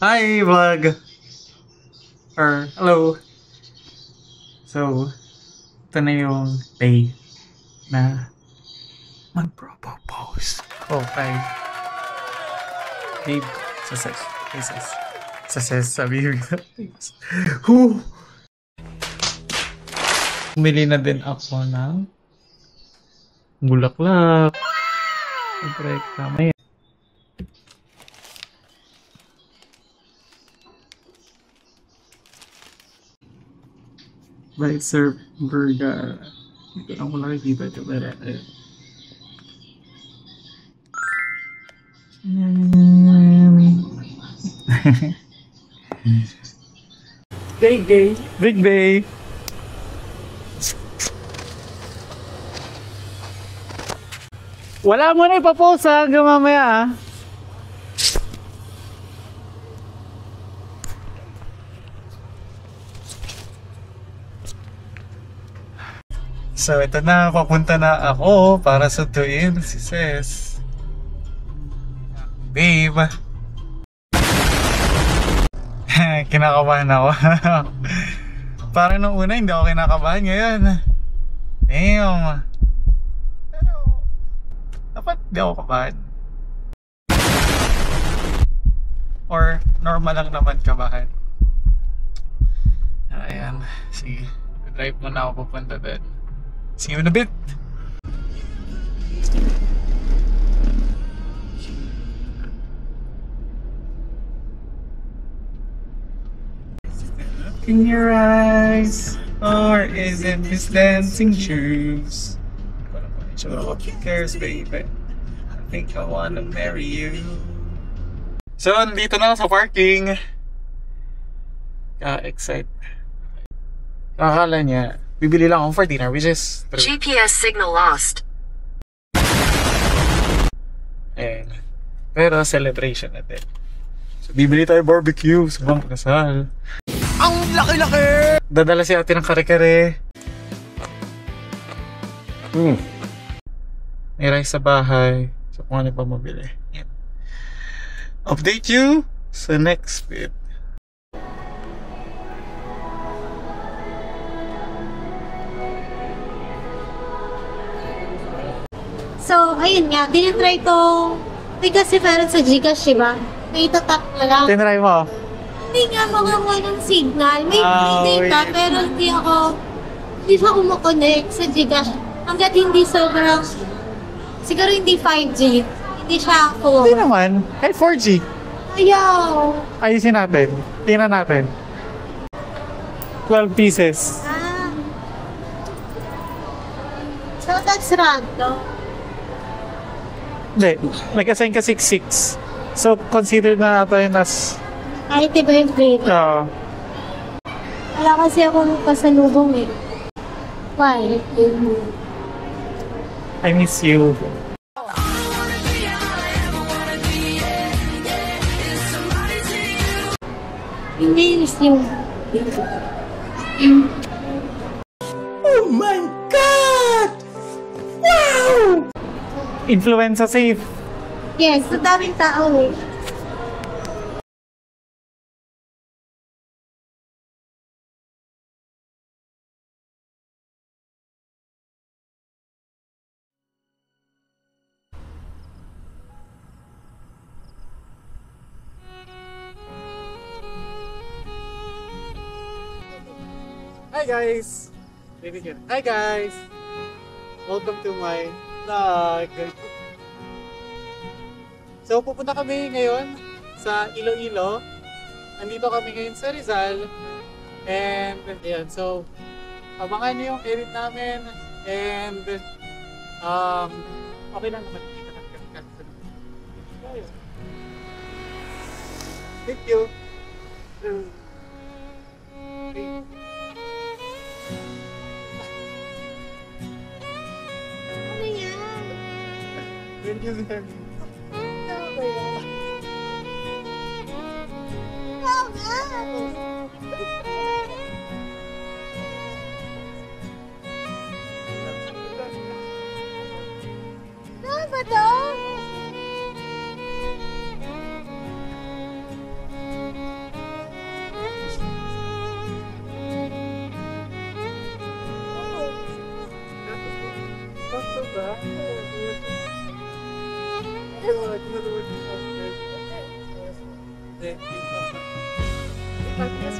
Hi, vlog! Or, hello! So, ito na yung day na mag-propose ko kay babe sa ses. Sa ses, sabi ko. Who? Bumili na din ako ng bulaklak. Siyempre, kamay. Right, sir, burger. Hindi ko lang kung nakikita ito, pero Big day. Big day. Wala mo na ipapost hanggang mamaya ah. So ito na, papunta na ako para sunduin si Ses. Babe. Kinakabahan ako. Parang nung una hindi ako kinakabahan ngayon. Damn. Pero dapat di ako kabahan. Or normal lang naman kabahan. Ayan, sige. Drive muna ako pupunta doon. See you in a bit! In your eyes, or is it Miss Dancing Shoes? Who cares, baby? I think I wanna marry you. So, nandito na ako sa parking. Ka-excite. Akala niya, bibili lang ako for dinner, which is true. GPS signal lost. Ayan. Pero celebration natin. So, bibili tayo barbecue sa Bang Kasal. Ang laki-laki! Dadala si ate ng kare-kare. May rice sa bahay. So, kung ano pa mabili. Yan. Update you sa next bit. So, ayun nga, tinitry ko. May kasi parang sa Gcash, diba? May itatap na lang. Tinry mo? Hindi nga mga walang signal. May data, wait. pero hindi siya kumokonect sa Gcash. Hanggat hindi sobrang, siguro hindi 5G. Hindi siya Hindi full. naman. Kahit 4G. Ayaw. Ayusin natin. Tingnan natin. 12 pieces. Ah. So, that's random. Hindi. Nag-assign ka 6-6. So, consider na natin as... Kahit iba yung grade. Wala kasi akong pasalubong eh. Why? I miss you. Hindi miss yung... Oh my God! Wow! Influenza safe. Yes, ang daming tao eh. Hi guys! Hi guys! Welcome to my vlog! So pupunta kami ngayon sa Iloilo. Andito kami ngayon sa Rizal. And ayan, so abangan niyo yung edit namin. And okay lang naman. Thank you! Ano yan? Thank you, sir. Ano ba yan? Oo nga! Ano ba to? Yes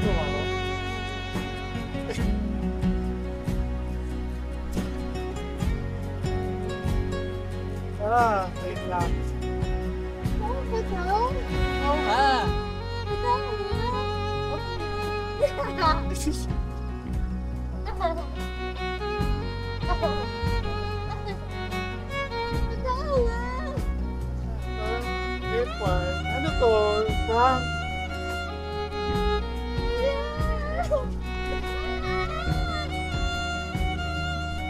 mo ako. Wait lang. Oh, pataw? Ah! Pataw na. Pataw na. Ano to? Prank?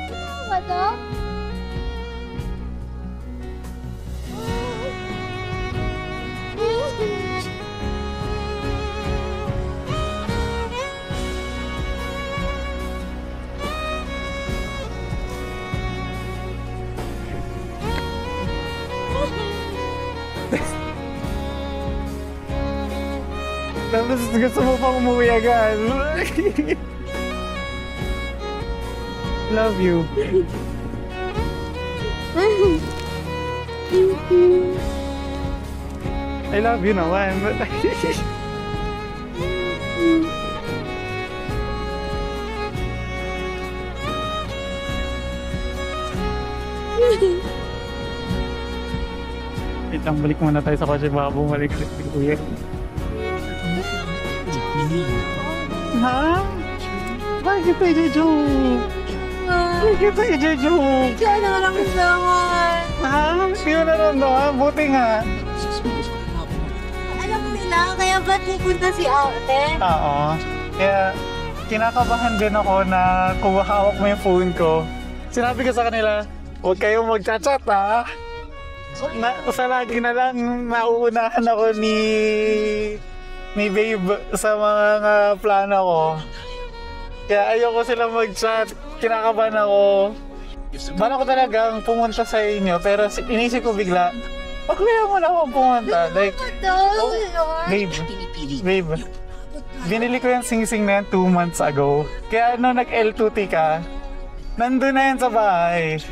Pataw ba to? Tapos gusto mo pang umuwi agad. Love you. I love you naman. Wait lang, balik muna tayo sa kotse. Baka bumalik si Kuya. Ha? Bakit tayo i-joke? Bakit tayo i-joke? Diyan na lang naman. Ha? Hindi mo naramdaman? Buti nga. Alam mo nila, kaya ba't pupunta si ate? Oo. Kaya kinakabahan din ako na kung hawak mo yung phone ko. Sinabi ko sa kanila, huwag kayong mag-chat ha. Sa lagi na lang nauunahan ako ni babe sa mga plano ko. Kaya ayoko silang mag-chat. Kinakabahan ako. Bala ko talagang pumunta sa inyo pero inisip ko bigla, wag kaya mo na akong pumunta. Like, babe, binili ko yung sing-sing na yan 2 months ago. Kaya nung nag-L2T ka, nandun na yan sa bahay.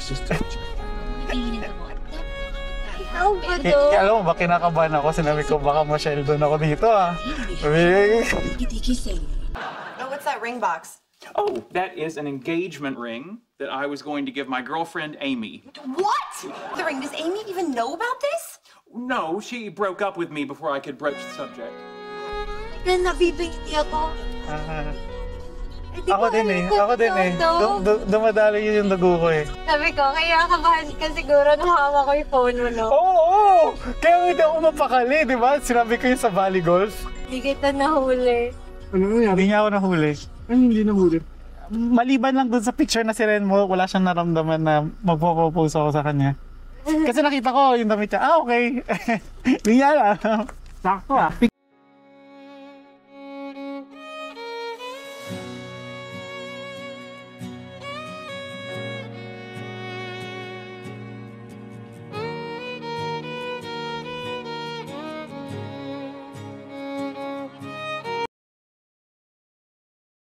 Ano ba to? Alam mo ba, kinakabahan ako. Sinabi ko, baka ma-shell doon ako dito ah. Oh, what's that ring box? Oh, that is an engagement ring that I was going to give my girlfriend Amy. What? The ring? Does Amy even know about this? No, she broke up with me before I could broach the subject. Kaya nabibigti ako. Ako din eh. Dumadalo yun yung dugo ko eh. Sabi ko, kaya kabahan ka siguro nung hawak ko yung phone mo, no? Oo! Kaya hindi ako mapakali, di ba? Sinabi ko yun sa Valley Golf. Hindi kita nahuli. Hindi niya ako nahuli. Hindi nahuli? Maliban lang dun sa picture na sinend mo, wala siyang naramdaman na magpo-propose ako sa kanya. Kasi nakita ko yung damit niya, okay. Hindi niya alam. Sakto ah.